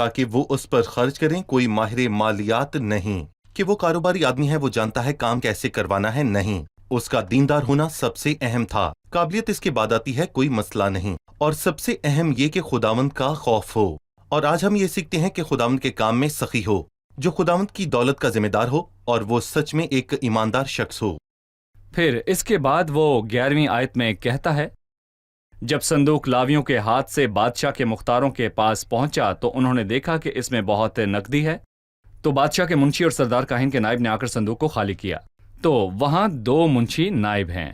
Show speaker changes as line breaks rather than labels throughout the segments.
تاکہ وہ اس پر خرچ کریں. کوئی ماہر مالیات نہیں کہ وہ کاروباری آدمی ہے، وہ جانتا ہے کام کیسے کروانا ہے. نہیں، اس کا دیندار ہونا سب سے اہم تھا. قابلیت اس کے بعد آتی ہے، کوئی مسئلہ نہیں. اور سب سے اہم یہ کہ خداوند کا خوف ہو. اور آج ہم یہ سیکھتے ہیں کہ خداوند کے کام میں سخی ہو، جو خداوند کی دولت کا ذمہ دار ہو اور وہ سچ میں ایک ایماندار شخص ہو.
پھر اس کے بعد وہ 11ویں آیت میں کہتا ہے، جب صندوق لاویوں کے ہاتھ سے بادشاہ کے مختاروں کے پاس پہنچا تو انہوں نے دیکھا کہ اس میں بہت نقدی ہے. تو بادشاہ کے منشی اور سردار کاہن کے نائب نے آ کر صندوق کو خالی کیا. تو وہاں 2 منشی نائب ہیں.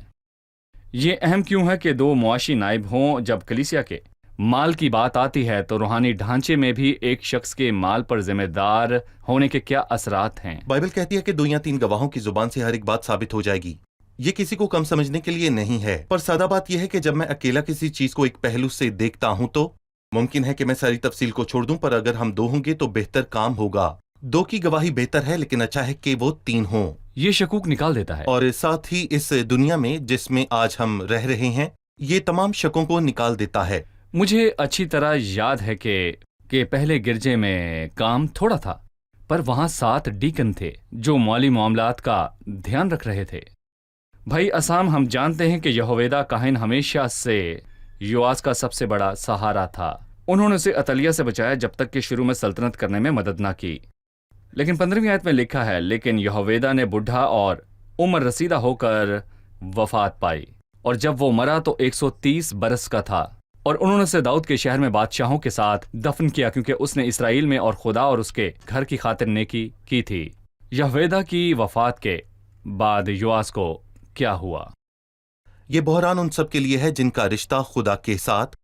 یہ اہم کیوں ہے کہ 2 معاشی نائب ہوں؟ جب کلیسیا کے مال کی بات آتی ہے تو روحانی ڈھانچے میں بھی ایک شخص کے مال پر ذمہ دار ہونے کے کیا اثرات ہیں؟
بائبل کہتی ہے کہ 2 یا 3 گواہوں کی زبان سے ہر ایک بات ثابت ہو جائے گی. یہ کسی کو کم سمجھنے کے لیے نہیں ہے، پر سادہ بات یہ ہے کہ جب میں اکیلا کسی چیز کو ایک پہلو سے دیکھتا ہوں تو ممکن ہے کہ میں ساری تفصیل کو چھوڑ دوں، پر اگر ہم 2 ہوں گے تو بہتر کام ہوگا. 2 کی گواہی بہتر ہے، لیکن اچھا ہے کہ وہ 3 ہوں.
یہ شکوک نکال دیتا ہے.
اور ساتھ ہی اس دنیا میں جس میں آج ہم رہ رہے ہیں، یہ تمام شکوں کو نکال دیتا ہے.
مجھے اچھی طرح یاد ہے کہ پہلے گرجے میں کام تھوڑا تھا، پر وہاں 7 ڈیکن تھے جو مالی معاملات کا دھیان رکھ رہے تھے. بھائی اسام، ہم جانتے ہیں کہ یہویدا کاہن ہمیشہ سے یواس کا سب سے بڑا سہارا تھا. انہوں نے اسے عطلیہ سے بچایا جب تک کہ شروع میں سلطنت کرنے میں مدد نہ کی. لیکن 15ویں آیت میں لکھا ہے، لیکن یہویدا نے بڈھا اور عمر رسیدہ ہو کر وفات پائی، اور جب وہ مرا تو 130 برس کا تھا. اور انہوں نے اسے داؤد کے شہر میں بادشاہوں کے ساتھ دفن کیا، کیونکہ اس نے اسرائیل میں اور خدا اور اس کے گھر کی خاطر نیکی کی تھی. یہویدا کی وفات کے بعد یواس کو کیا ہوا؟
یہ بحران ان سب کے لیے ہے جن کا رشتہ خدا کے ساتھ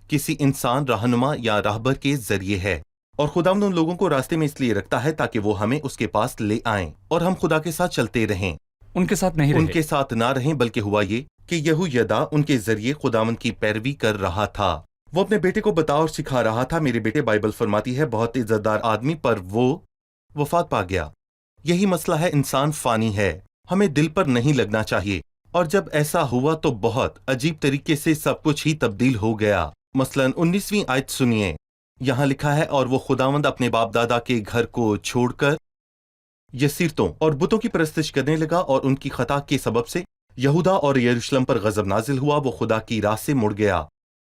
کسی انسان، رہنما یا راہبر کے ذریعے ہے. اور خداوند ان لوگوں کو راستے میں اس لیے رکھتا ہے تاکہ وہ ہمیں اس کے پاس لے آئیں اور ہم خدا کے ساتھ چلتے رہیں.
ان کے ساتھ نہیں رہے.
ان کے ساتھ نہ رہیں، بلکہ ہوا یہ کہ یہویدا ان کے ذریعے خداوند کی پیروی کر رہا تھا. وہ اپنے بیٹے کو بتا اور سکھا رہا تھا. میرے بیٹے، بائبل فرماتی ہے، بہت عزت دار آدمی، پر وہ وفات پا گیا. یہی مسئلہ ہے، انسان فانی ہے، ہمیں دل پر نہیں لگنا چاہیے. اور جب ایسا ہوا تو بہت عجیب طریقے سے سب کچھ ہی تبدیل ہو گیا. مثلاً 19ویں آیت سنیے. یہاں لکھا ہے، اور وہ خداوند اپنے باپ دادا کے گھر کو چھوڑ کر یسیرتوں اور بتوں کی پرستش کرنے لگا، اور ان کی خطا کے سبب سے یہودا اور یروشلم پر غضب نازل ہوا. وہ خدا کی راہ سے مڑ گیا.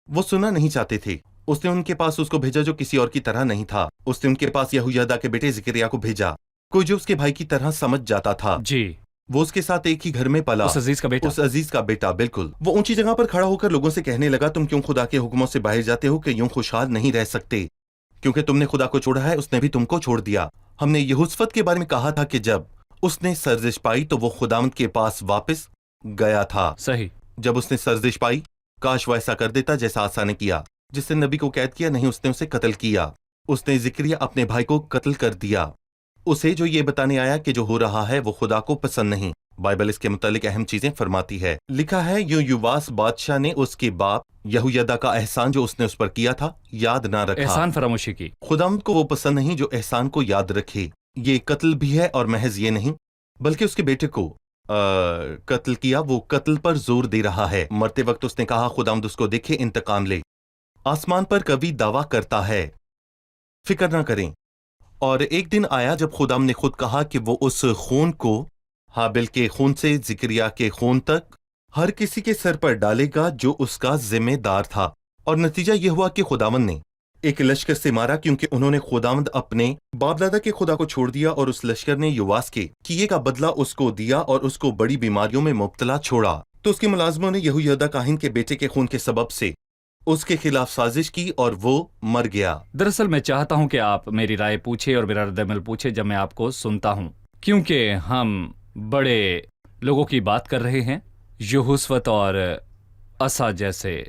وہ سننا نہیں چاہتے تھے. اس نے ان کے پاس اس کو بھیجا جو کسی اور کی طرح نہیں تھا. اس نے ان کے پاس یہویدا کے بیٹے زکریا کو بھیجا، کوئی جو اس کے بھائی کی طرح سمجھ جاتا تھا.
جی،
وہ اس کے ساتھ ایک ہی گھر میں پلا.
اس عزیز کا بیٹا.
اس عزیز کا بیٹا، بالکل. وہ اونچی جگہ پر کھڑا ہو کر لوگوں سے کہنے لگا، تم کیوں خدا کے حکموں سے باہر جاتے ہو کہ یوں خوشحال نہیں رہ سکتے؟ کیونکہ تم نے خدا کو چھوڑا ہے، اس نے بھی تم کو چھوڑ دیا. ہم نے یہوشفت کے بارے میں کہا تھا کہ جب اس نے سرزش پائی تو وہ خداوند کے پاس واپس گیا تھا.
صحیح.
جب اس نے سرزش پائی، کاش وہ ایسا کر دیتا جیسا آسا نے کیا، جس نے نبی کو قید کیا. نہیں، اس نے اسے قتل کیا. اس نے زکریا اپنے بھائی کو قتل کر دیا، اسے جو یہ بتانے آیا کہ جو ہو رہا ہے وہ خدا کو پسند نہیں. بائبل اس کے متعلق اہم چیزیں فرماتی ہے. لکھا ہے، یوں یواس بادشاہ نے اس کے باپ یہویدا کا احسان جو اس نے اس پر کیا تھا یاد نہ رکھا.
احسان فراموشی کی.
خداوند کو وہ پسند نہیں جو احسان کو یاد رکھے. یہ قتل بھی ہے، اور محض یہ نہیں بلکہ اس کے بیٹے کو قتل کیا. وہ قتل پر زور دے رہا ہے. مرتے وقت اس نے کہا، خداوند اس کو دیکھے، انتقام لے. آسمان پر کبھی دعویٰ کرتا ہے، فکر نہ کریں. اور ایک دن آیا جب خداوند نے خود کہا کہ وہ اس خون کو ہابل کے خون سے زکریا کے خون تک ہر کسی کے سر پر ڈالے گا جو اس کا ذمہ دار تھا. اور نتیجہ یہ ہوا کہ خداوند نے ایک لشکر سے مارا، کیونکہ انہوں نے خداوند اپنے باپ دادا کے خدا کو چھوڑ دیا، اور اس لشکر نے یواس کے کیے کا بدلہ اس کو دیا اور اس کو بڑی بیماریوں میں مبتلا چھوڑا. تو اس کے ملازموں نے یہویدا کاہن کے بیٹے کے خون کے سبب سے اس کے خلاف سازش کی اور وہ مر گیا.
دراصل میں چاہتا ہوں کہ آپ میری رائے پوچھے اور میرا رد عمل پوچھے جب میں آپ کو سنتا ہوں، کیونکہ ہم بڑے لوگوں کی بات کر رہے ہیں، یہوشفت اور اسا جیسے.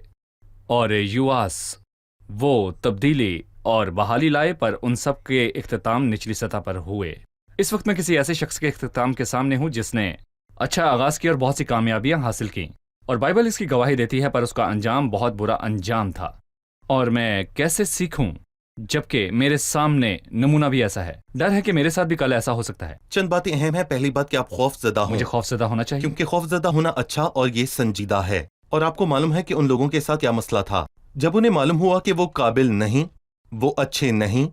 اور یواس وہ تبدیلی اور بحالی لائے، پر ان سب کے اختتام نچلی سطح پر ہوئے. اس وقت میں کسی ایسے شخص کے اختتام کے سامنے ہوں جس نے اچھا آغاز کیا اور بہت سی کامیابیاں حاصل کی، اور بائبل اس کی گواہی دیتی ہے، پر اس کا انجام بہت برا انجام تھا. اور میں کیسے سیکھوں جبکہ میرے سامنے نمونہ بھی ایسا ہے؟ ڈر ہے کہ میرے ساتھ بھی کل ایسا ہو سکتا ہے.
چند باتیں اہم ہیں. پہلی بات کہ آپ خوف زدہ ہوں.
مجھے خوف زدہ ہونا چاہیے،
کیونکہ خوف زدہ ہونا اچھا اور یہ سنجیدہ ہے. اور آپ کو معلوم ہے کہ ان لوگوں کے ساتھ کیا مسئلہ تھا. جب انہیں معلوم ہوا کہ وہ قابل نہیں، وہ اچھے نہیں،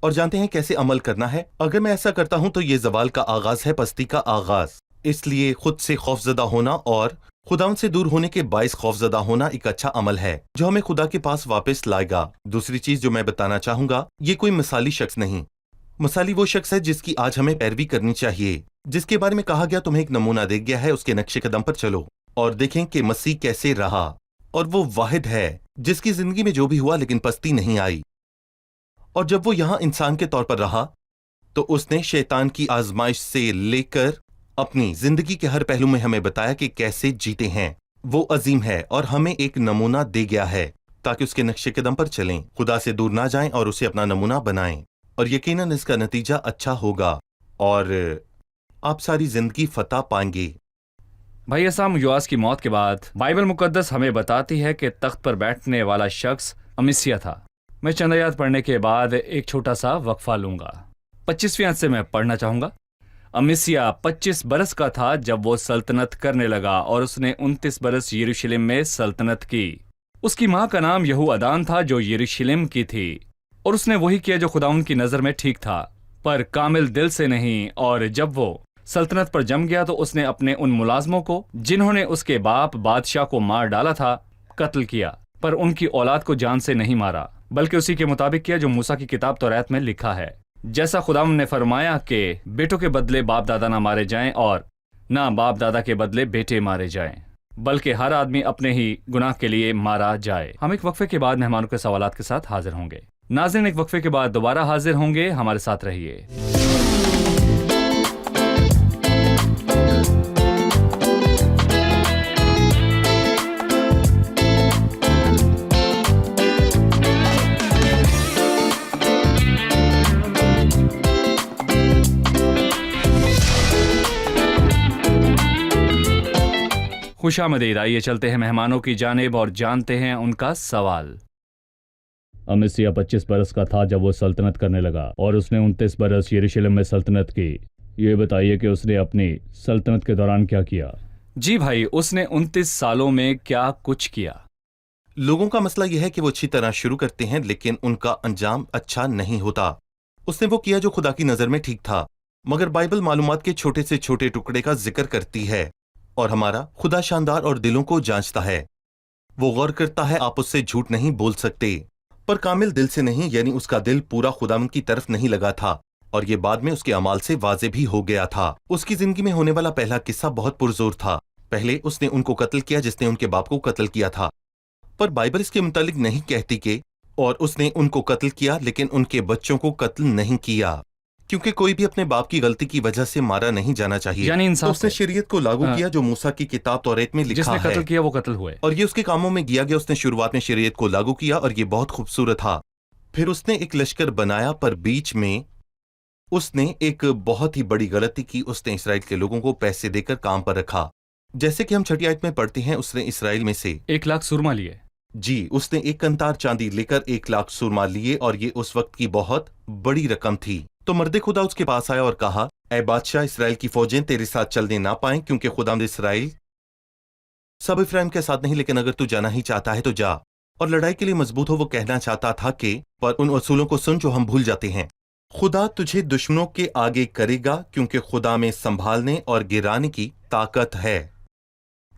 اور جانتے ہیں کیسے عمل کرنا ہے. اگر میں ایسا کرتا ہوں تو یہ زوال کا آغاز ہے، پستی کا آغاز. اس لیے خود سے خوفزدہ ہونا اور خدا سے دور ہونے کے باعث خوفزدہ ہونا ایک اچھا عمل ہے جو ہمیں خدا کے پاس واپس لائے گا. دوسری چیز جو میں بتانا چاہوں گا، یہ کوئی مثالی شخص نہیں. مثالی وہ شخص ہے جس کی آج ہمیں پیروی کرنی چاہیے، جس کے بارے میں کہا گیا تمہیں ایک نمونہ دے گیا ہے، اس کے نقش قدم پر چلو اور دیکھیں کہ مسیح کیسے رہا. اور وہ واحد ہے جس کی زندگی میں جو بھی ہوا لیکن پستی نہیں آئی. اور جب وہ یہاں انسان کے طور پر رہا تو اس نے شیطان کی آزمائش سے لے کر اپنی زندگی کے ہر پہلو میں ہمیں بتایا کہ کیسے جیتے ہیں. وہ عظیم ہے اور ہمیں ایک نمونہ دے گیا ہے تاکہ اس کے نقش قدم پر چلیں، خدا سے دور نہ جائیں اور اسے اپنا نمونہ بنائیں. اور یقیناً اس کا نتیجہ اچھا ہوگا اور آپ ساری زندگی فتح پائیں گے.
بھائی اسام، یواس کی موت کے بعد بائبل مقدس ہمیں بتاتی ہے کہ تخت پر بیٹھنے والا شخص امسیہ تھا. میں چند آیات پڑھنے کے بعد ایک چھوٹا سا وقفہ لوں گا. 25ویں آیت سے میں پڑھنا چاہوں گا. امسیہ 25 برس کا تھا جب وہ سلطنت کرنے لگا اور اس نے 29 برس یروشلم میں سلطنت کی. اس کی ماں کا نام یہو ادان تھا جو یروشلم کی تھی، اور اس نے وہی کیا جو خداوند کی نظر میں ٹھیک تھا، پر کامل دل سے نہیں. اور جب وہ سلطنت پر جم گیا تو اس نے اپنے ان ملازموں کو جنہوں نے اس کے باپ بادشاہ کو مار ڈالا تھا قتل کیا، پر ان کی اولاد کو جان سے نہیں مارا، بلکہ اسی کے مطابق کیا جو موسیٰ کی کتاب توریت میں لکھا ہے، جیسا خداوند نے فرمایا کہ بیٹوں کے بدلے باپ دادا نہ مارے جائیں اور نہ باپ دادا کے بدلے بیٹے مارے جائیں، بلکہ ہر آدمی اپنے ہی گناہ کے لیے مارا جائے. ہم ایک وقفے کے بعد مہمانوں کے سوالات کے ساتھ حاضر ہوں گے. ناظرین، ایک وقفے کے بعد دوبارہ حاضر ہوں گے، ہمارے ساتھ رہیے. خوش آمدید. آئیے چلتے ہیں مہمانوں کی جانب اور جانتے ہیں ان کا سوال. امسیہ 25 برس کا تھا جب وہ سلطنت کرنے لگا اور اس نے 29 برس یروشلم میں سلطنت کی. یہ بتائیے کہ اس نے اپنی سلطنت کے دوران کیا کیا؟ جی بھائی، اس نے 29 سالوں میں کیا کچھ کیا؟
لوگوں کا مسئلہ یہ ہے کہ وہ اچھی طرح شروع کرتے ہیں لیکن ان کا انجام اچھا نہیں ہوتا. اس نے وہ کیا جو خدا کی نظر میں ٹھیک تھا، مگر بائبل معلومات کے چھوٹے سے چھوٹے ٹکڑے کا ذکر کرتی ہے. اور ہمارا خدا شاندار اور دلوں کو جانچتا ہے. وہ غور کرتا ہے آپ اس سے جھوٹ نہیں بول سکتے، پر کامل دل سے نہیں، یعنی اس کا دل پورا خداوند کی طرف نہیں لگا تھا. اور یہ بعد میں اس کے اعمال سے واضح بھی ہو گیا تھا. اس کی زندگی میں ہونے والا پہلا قصہ بہت پرزور تھا. پہلے اس نے ان کو قتل کیا جس نے ان کے باپ کو قتل کیا تھا، پر بائبل اس کے متعلق نہیں کہتی کہ اور اس نے ان کو قتل کیا لیکن ان کے بچوں کو قتل نہیں کیا، کیونکہ کوئی بھی اپنے باپ کی غلطی کی وجہ سے مارا نہیں جانا چاہیے.
یعنی
تو
انصاف
اس نے شریعت کو لاگو کیا جو موسیٰ کی کتاب توریت میں
جس
لکھا
نے
ہے،
قتل کیا وہ قتل ہوئے.
اور یہ اس کے کاموں میں کیا گیا. اس نے شروعات میں شریعت کو لاگو کیا اور یہ بہت خوبصورت تھا. پھر اس نے ایک لشکر بنایا، پر بیچ میں اس نے ایک بہت ہی بڑی غلطی کی. اس نے اسرائیل کے لوگوں کو پیسے دے کر کام پر رکھا، جیسے کہ ہم 6 آیت میں پڑھتے ہیں. اس نے اسرائیل میں سے
1,00,000 سرما لیے.
جی، اس نے 1 کنتار چاندی لے کر 1,00,000 سرما لیے، اور یہ اس وقت کی بہت بڑی رقم تھی. تو مرد خدا اس کے پاس آیا اور کہا، اے بادشاہ، اسرائیل کی فوجیں تیرے ساتھ چلنے نہ پائیں، کیونکہ خداوند اسرائیل سب افرایم کے ساتھ نہیں، لیکن اگر تو جانا ہی چاہتا ہے تو جا اور لڑائی کے لیے مضبوط ہو. وہ کہنا چاہتا تھا کہ پر ان اصولوں کو سن جو ہم بھول جاتے ہیں. خدا تجھے دشمنوں کے آگے کرے گا، کیونکہ خدا میں سنبھالنے اور گرانے کی طاقت ہے.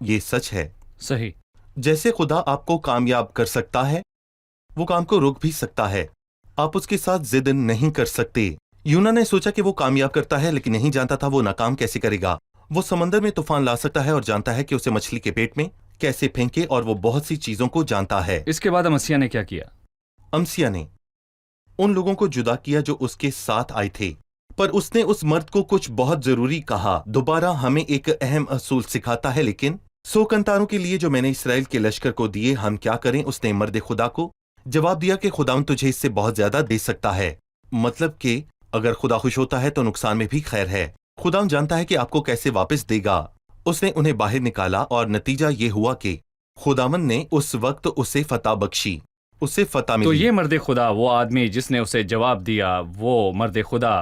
یہ سچ ہے.
صحیح.
جیسے خدا آپ کو کامیاب کر سکتا ہے، وہ کام کو روک بھی سکتا ہے. آپ اس کے ساتھ ضد نہیں کر سکتے. یونا نے سوچا کہ وہ کامیاب کرتا ہے لیکن نہیں جانتا تھا وہ ناکام کیسے کرے گا. وہ سمندر میں طوفان لا سکتا ہے اور جانتا ہے کہ اسے مچھلی کے پیٹ میں کیسے پھینکے، اور وہ بہت سی چیزوں کو جانتا ہے.
اس کے بعد امسیہ نے کیا کیا؟
امسیہ نے ان لوگوں کو جدا کیا جو اس کے ساتھ آئے تھے، پر اس نے اس مرد کو کچھ بہت ضروری کہا. دوبارہ ہمیں ایک اہم اصول سکھاتا ہے. لیکن 100 کنتاروں کے لیے جو میں نے اسرائیل کے لشکر کو دیے، ہم کیا کریں؟ اس نے مرد خدا کو جواب دیا کہ خداوند تجھے اس سے بہت زیادہ دے سکتا ہے. مطلب کہ اگر خدا خوش ہوتا ہے تو نقصان میں بھی خیر ہے. خداوند جانتا ہے کہ آپ کو کیسے واپس دے گا. اس نے انہیں باہر نکالا اور نتیجہ یہ ہوا کہ خداوند نے اس وقت اسے فتح بخشی، اسے فتح ملی.
تو یہ مرد خدا، وہ آدمی جس نے اسے جواب دیا، وہ مرد خدا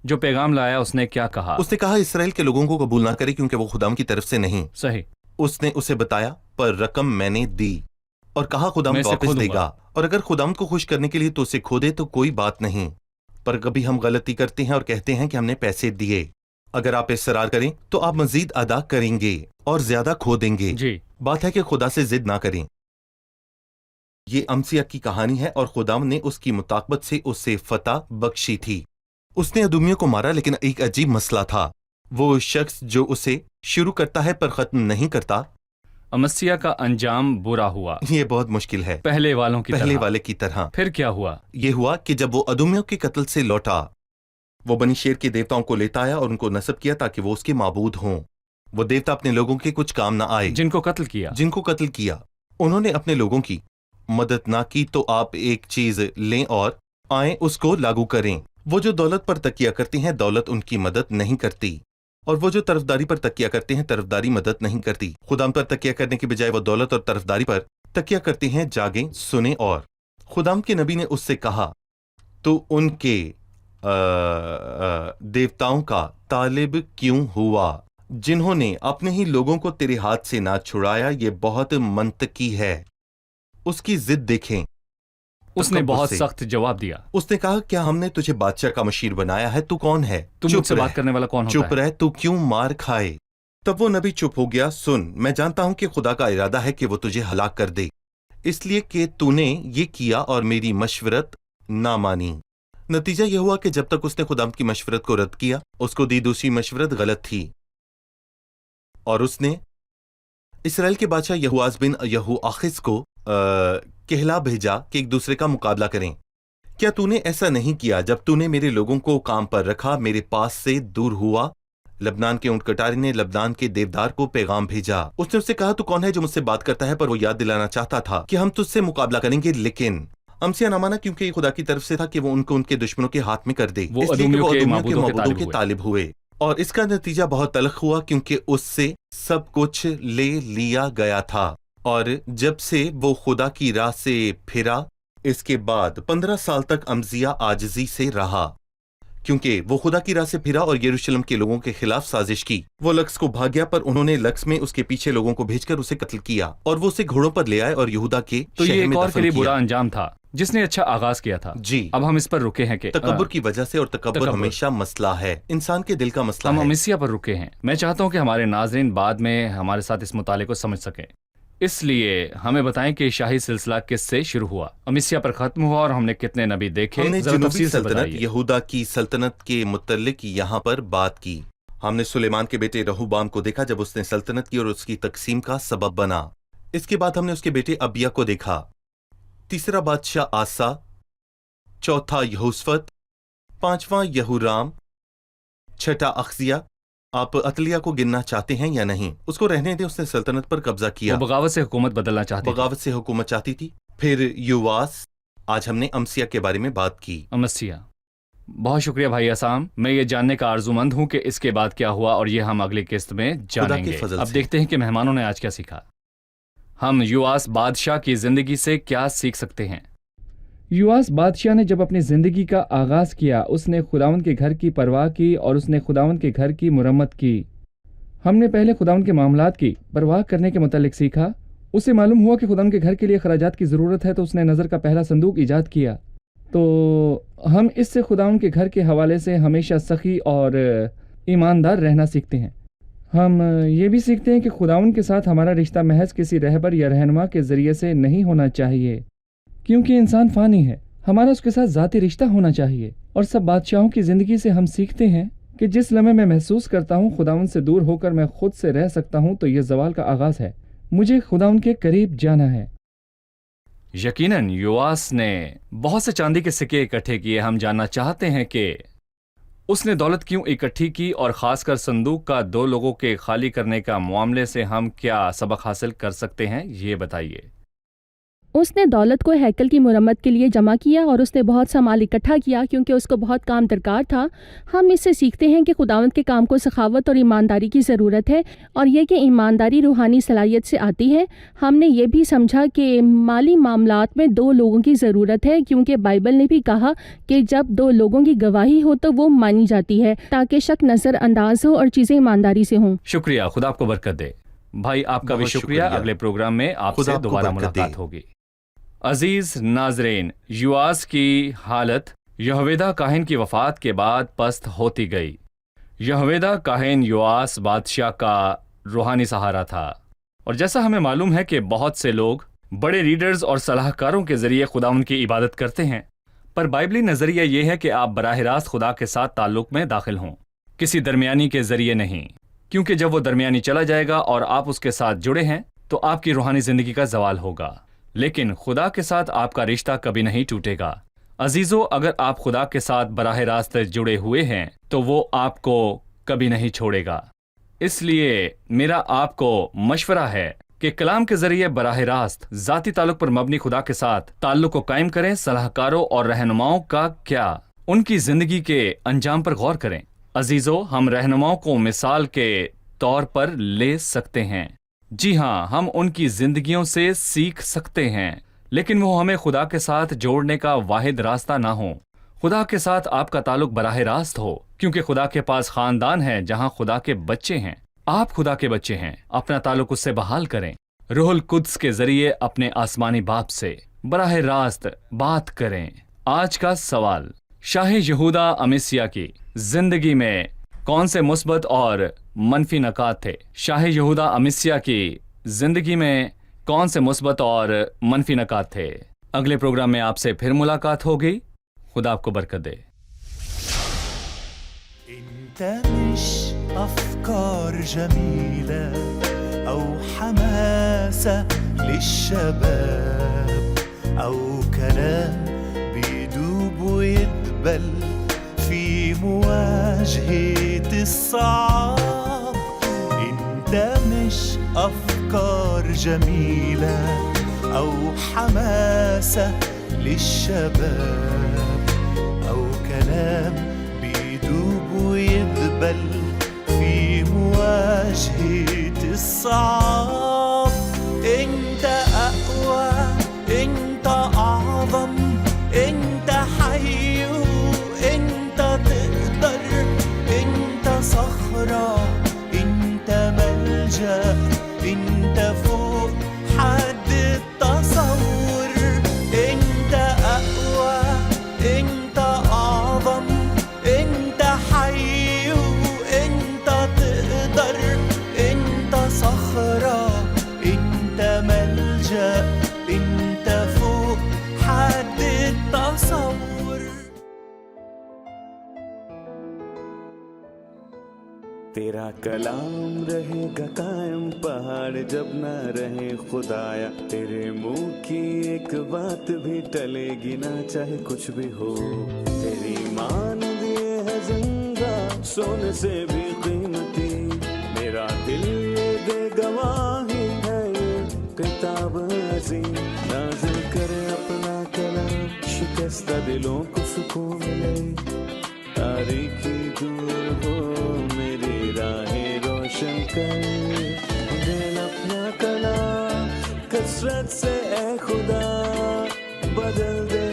جو پیغام لایا، اس نے کیا کہا؟
اس نے کہا اسرائیل کے لوگوں کو قبول نہ کرے کیونکہ وہ خداوند کی طرف سے نہیں.
صحیح.
اس نے اسے بتایا، پر رقم میں نے دی اور کہا خداوند واپس دے گا. اور اگر خداوند کو خوش کرنے کے لیے تو اسے کھو دے تو کوئی بات نہیں، پر کبھی ہم غلطی کرتے ہیں اور کہتے ہیں کہ ہم نے پیسے دیے. اگر آپ اصرار کریں تو آپ مزید ادا کریں گے اور زیادہ کھو دیں گے.
جی.
بات ہے کہ خدا سے ضد نہ کریں. یہ امسیہ کی کہانی ہے اور خدا نے اس کی مطاقبت سے اسے فتح بخشی تھی. اس نے ادومیوں کو مارا، لیکن ایک عجیب مسئلہ تھا. وہ شخص جو اسے شروع کرتا ہے پر ختم نہیں کرتا.
امسیہ کا انجام برا ہوا.
یہ بہت مشکل ہے.
پہلے والوں کی
پہلے
طرح.
والے کی طرح.
پھر کیا ہوا؟
یہ ہوا کہ جب وہ ادومیوں کے قتل سے لوٹا، وہ بنی شیر کے دیوتاؤں کو لیتا آیا اور ان کو نصب کیا تاکہ وہ اس کے معبود ہوں. وہ دیوتا اپنے لوگوں کے کچھ کام نہ آئے.
جن کو قتل کیا.
انہوں نے اپنے لوگوں کی مدد نہ کی. تو آپ ایک چیز لیں اور آئیں اس کو لاگو کریں. وہ جو دولت پر تکیہ کرتے ہیں دولت ان کی مدد نہیں کرتی، اور وہ جو طرفداری پر تکیہ کرتے ہیں طرفداری مدد نہیں کرتی. خدا پر تکیہ کرنے کے بجائے وہ دولت اور طرفداری پر تکیہ کرتے ہیں. جاگیں، سنیں. اور خدا کے نبی نے اس سے کہا تو ان کے دیوتاؤں کا طالب کیوں ہوا جنہوں نے اپنے ہی لوگوں کو تیرے ہاتھ سے نہ چھڑایا؟ یہ بہت منطقی ہے. اس کی ضد دیکھیں.
اس نے بہت سخت جواب دیا.
اس نے کہا کیا ہم نے تجھے بادشاہ کا مشیر بنایا ہے؟ تو کون ہے؟
تم مجھ سے بات کرنے والا کون ہوتا ہے؟
چپ رہ، تو کیوں مار کھائے؟ تب وہ نبی چپ ہو گیا. سن، میں جانتا ہوں کہ خدا کا ارادہ ہے کہ وہ تجھے ہلاک کر دے، اس لیے کہ تو نے یہ کیا اور میری مشورت نہ مانی. نتیجہ یہ ہوا کہ جب تک اس نے خدا کی مشورت کو رد کیا، اس کو دی دوسری مشورت غلط تھی، اور اس نے اسرائیل کے بادشاہ یہواز بن یہوآخز کو کہلا بھیجا کہ ایک دوسرے کا مقابلہ کریں. کیا تو نے ایسا نہیں کیا جب تو نے میرے لوگوں کو کام پر رکھا، میرے پاس سے دور ہوا؟ لبنان کے اونٹ کٹارے نے لبنان کے دیودار کو پیغام بھیجا. اس نے اس سے کہا تو کون ہے جو مجھ سے بات کرتا ہے؟ پر وہ یاد دلانا چاہتا تھا کہ ہم تجھ سے مقابلہ کریں گے، لیکن امسیہ نہ مانا کیونکہ یہ خدا کی طرف سے تھا کہ وہ ان کو ان کے دشمنوں کے ہاتھ میں کر دے.
وہ
اس لیے کہ وہ
ادومیوں
ادومیوں کے معبودوں کے طالب ہوئے، اور اس کا نتیجہ بہت تلخ ہوا کیونکہ اس سے سب کچھ لے لیا گیا تھا. اور جب سے وہ خدا کی راہ سے پھرا، اس کے بعد 15 سال تک امزیہ عاجزی سے رہا کیونکہ وہ خدا کی راہ سے پھرا اور یروشلم کے لوگوں کے خلاف سازش کی. وہ لکس کو بھاگ گیا، پر انہوں نے لکس میں اس کے پیچھے لوگوں کو بھیج کر اسے قتل کیا اور وہ اسے گھوڑوں پر لے آئے اور یہودا کے
تو یہ
شہر
ایک
میں
اور کے لیے
دفن
برا
کیا.
انجام تھا جس نے اچھا آغاز کیا تھا.
جی،
اب ہم اس پر رکے ہیں کہ
تکبر کی وجہ سے، اور تکبر ہمیشہ مسئلہ ہے، انسان کے دل کا مسئلہ
ہم
ہے.
امسیہ پر رکے ہیں. میں چاہتا ہوں کہ ہمارے ناظرین بعد میں ہمارے ساتھ اس مطالعے کو سمجھ سکیں، اس لیے ہمیں بتائیں کہ شاہی سلسلہ کس سے شروع ہوا، امسیہ پر ختم ہوا، اور ہم نے کتنے نبی دیکھے.
ہم نے
ذرا
جنوبی
تفصیل سے
سلطنت
بتائیے.
یہودا کی سلطنت کے متعلق یہاں پر بات کی. ہم نے سلیمان کے بیٹے رہوبام کو دیکھا جب اس نے سلطنت کی اور اس کی تقسیم کا سبب بنا. اس کے بعد ہم نے اس کے بیٹے ابیا کو دیکھا. تیسرا بادشاہ آسا، چوتھا یہوشفت، پانچواں یہورام، چھٹا اخزیہ. آپ عتلیہ کو گننا چاہتے ہیں یا نہیں؟ اس کو رہنے دیں، اس نے سلطنت پر قبضہ کیا.
وہ بغاوت سے حکومت بدلنا چاہتی تھی.
بغاوت سے حکومت چاہتی تھی. پھر یواس. آج ہم نے امسیہ کے بارے میں بات کی.
امسیہ. بہت شکریہ بھائی اسام. میں یہ جاننے کا آرزومند ہوں کہ اس کے بعد کیا ہوا، اور یہ ہم اگلی قسط میں جانیں گے. اب دیکھتے ہیں کہ مہمانوں نے آج کیا سیکھا. ہم یواس بادشاہ کی زندگی سے کیا سیکھ سکتے ہیں؟
یواس بادشاہ نے جب اپنی زندگی کا آغاز کیا، اس نے خداوند کے گھر کی پرواہ کی اور اس نے خداوند کے گھر کی مرمت کی. ہم نے پہلے خداوند کے معاملات کی پرواہ کرنے کے متعلق سیکھا. اسے معلوم ہوا کہ خداوند کے گھر کے لیے خراجات کی ضرورت ہے، تو اس نے نظر کا پہلا صندوق ایجاد کیا. تو ہم اس سے خداوند کے گھر کے حوالے سے ہمیشہ سخی اور ایماندار رہنا سیکھتے ہیں. ہم یہ بھی سیکھتے ہیں کہ خداوند کے ساتھ ہمارا رشتہ محض کسی رہبر یا رہنما کے ذریعے سے نہیں ہونا چاہیے، کیونکہ انسان فانی ہے. ہمارا اس کے ساتھ ذاتی رشتہ ہونا چاہیے. اور سب بادشاہوں کی زندگی سے ہم سیکھتے ہیں کہ جس لمحے میں محسوس کرتا ہوں خداوند سے دور ہو کر میں خود سے رہ سکتا ہوں، تو یہ زوال کا آغاز ہے. مجھے خداوند کے قریب جانا ہے.
یقیناً یواس نے بہت سے چاندی کے سکے اکٹھے کیے. ہم جاننا چاہتے ہیں کہ اس نے دولت کیوں اکٹھی کی، اور خاص کر صندوق کا 2 لوگوں کے خالی کرنے کا معاملے سے ہم کیا سبق حاصل کر سکتے ہیں، یہ بتائیے.
اس نے دولت کو ہیکل کی مرمت کے لیے جمع کیا، اور اس نے بہت سا مال اکٹھا کیا کیونکہ اس کو بہت کام درکار تھا. ہم اس سے سیکھتے ہیں کہ خداوند کے کام کو سخاوت اور ایمانداری کی ضرورت ہے، اور یہ کہ ایمانداری روحانی صلاحیت سے آتی ہے. ہم نے یہ بھی سمجھا کہ مالی معاملات میں 2 لوگوں کی ضرورت ہے، کیونکہ بائبل نے بھی کہا کہ جب 2 لوگوں کی گواہی ہو تو وہ مانی جاتی ہے، تاکہ شک نظر انداز ہو اور چیزیں ایمانداری سے ہوں.
شکریہ. خدا آپ کو برکت دے. بھائی آپ کا بھی شکریہ. اگلے پروگرام میں آپ سے دوبارہ ملاقات ہوگی. عزیز ناظرین، یواس کی حالت یہویدا کاہن کی وفات کے بعد پست ہوتی گئی۔ یہویدا کاہن یواس بادشاہ کا روحانی سہارا تھا، اور جیسا ہمیں معلوم ہے کہ بہت سے لوگ بڑے ریڈرز اور صلاح کاروں کے ذریعے خداوند کی عبادت کرتے ہیں، پر بائبلی نظریہ یہ ہے کہ آپ براہ راست خدا کے ساتھ تعلق میں داخل ہوں، کسی درمیانی کے ذریعے نہیں، کیونکہ جب وہ درمیانی چلا جائے گا اور آپ اس کے ساتھ جڑے ہیں تو آپ کی روحانی زندگی کا زوال ہوگا، لیکن خدا کے ساتھ آپ کا رشتہ کبھی نہیں ٹوٹے گا۔ عزیزو، اگر آپ خدا کے ساتھ براہ راست جڑے ہوئے ہیں تو وہ آپ کو کبھی نہیں چھوڑے گا۔ اس لیے میرا آپ کو مشورہ ہے کہ کلام کے ذریعے براہ راست ذاتی تعلق پر مبنی خدا کے ساتھ تعلق کو قائم کریں۔ صلاح کاروں اور رہنماؤں کا کیا، ان کی زندگی کے انجام پر غور کریں۔ عزیزو، ہم رہنماؤں کو مثال کے طور پر لے سکتے ہیں، جی ہاں، ہم ان کی زندگیوں سے سیکھ سکتے ہیں، لیکن وہ ہمیں خدا کے ساتھ جوڑنے کا واحد راستہ نہ ہو۔ خدا کے ساتھ آپ کا تعلق براہ راست ہو، کیونکہ خدا کے پاس خاندان ہے جہاں خدا کے بچے ہیں۔ آپ خدا کے بچے ہیں، اپنا تعلق اس سے بحال کریں۔ روح القدس کے ذریعے اپنے آسمانی باپ سے براہ راست بات کریں۔ آج کا سوال، شاہ یہودا امسیہ کی زندگی میں کون سے مثبت اور منفی نکات تھے؟ شاہ یہودا امسیہ کی زندگی میں کون سے مثبت اور منفی نکات تھے؟ اگلے پروگرام میں آپ سے پھر ملاقات ہوگی۔ خدا آپ کو برکت دے۔
انت مش افكار جميلة او حماسة للشباب او كلام بيدوب ويدبل في مواجهة الصعاب. انت مش افكار جميلة او حماسة للشباب او كلام بيدوب ويدبل في مواجهة الصعاب. انت اقوى، انت اعظم، انت حي، انت تقدر، انت صخرة، انت ملجأ، انت فوق حد التصور. انت اقوى، انت اعظم، انت حي، انت تقدر، انت صخرة، انت ملجأ، انت فوق حد التصور. تیرا کلام رہے گا قائم پہاڑ جب نہ رہے خدایا. تیرے منہ کی ایک بات بھی ٹلے گی نہ چاہے کچھ بھی ہو. تیری مان دیے ہے زندہ سونے سے بھی قیمتی. میرا دل یہ دے گواہی ہے یہ کتاب عظیم. نازل کرے اپنا کلام شکستہ دلوں کو سکون ملے. تاریکی دور ہو میری راہیں روشن کر. دل اپنا کلام کثرت سے اے خدا بدل دے.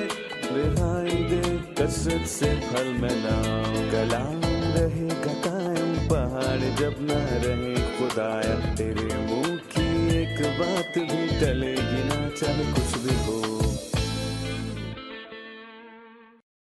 رہائی دے کثرت سے پھل ملاؤ. کلام رہے گا قائم پہاڑ جب نہ رہے خدایا. تیرے منہ کی ایک بات بھی ٹلے گی نہ چاہے کچھ بھی ہو.